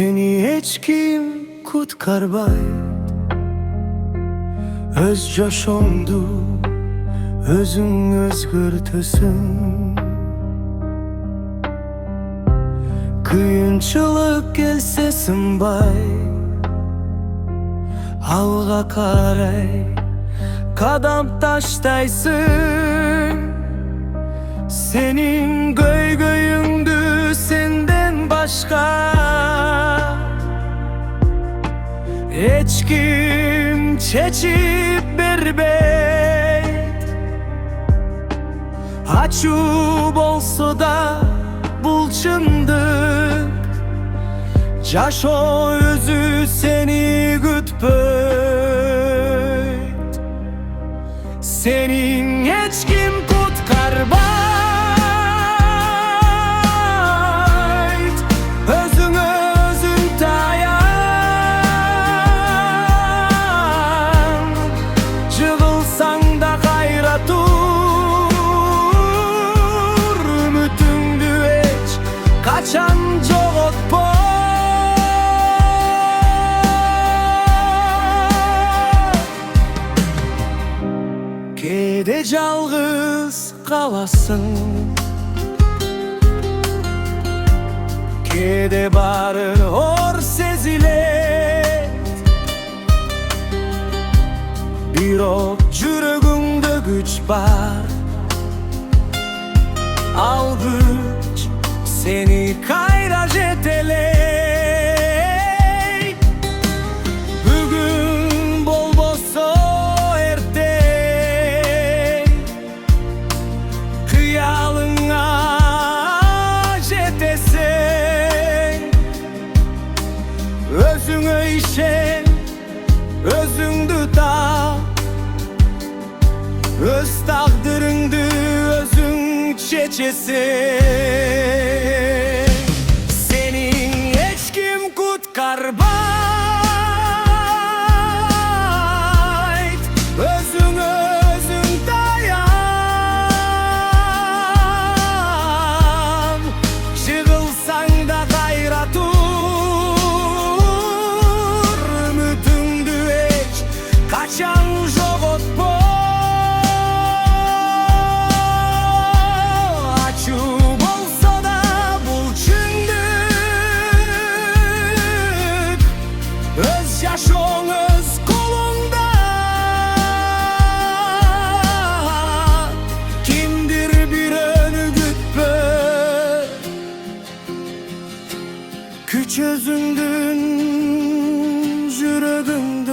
Seni hiç kim kutkarbayt. Öz coşondu, özün özgürtüsün. Kıyınçılık gelse sınbay, alga karay, kadam taştaysın. Senin göygöyündü senden başka hiç kim çeçip berbeyt. Açup olsa da bulçundık, Caşo özü seni gütpeyt. Senin hiç kim kutkarbayt. Özün özün tayan, jığılsaң da gayrat ur. Ümitіңді hiç kaçan jogotpo. Kede жалғыз қаласың, кеде бары ор сезилет. Бирок жүрөгүңдө күч бар, ал күч сени кайра жетелейт. Бүгүн болбосо эртең, кыялыңа жетесең. Өзүңө ишен, өзүңдү тап, өз тагдырыңды өзүң чечесең. Сенин эч ким куткарбайт. Өзүңө өзүң таян, жыгылсаң да гайрат ур. Үмүтүңдү эч качан жоготпо. Yaşoň öz kolunda, kimdir bir önü gütpö. Küç özündün, jürögüңdü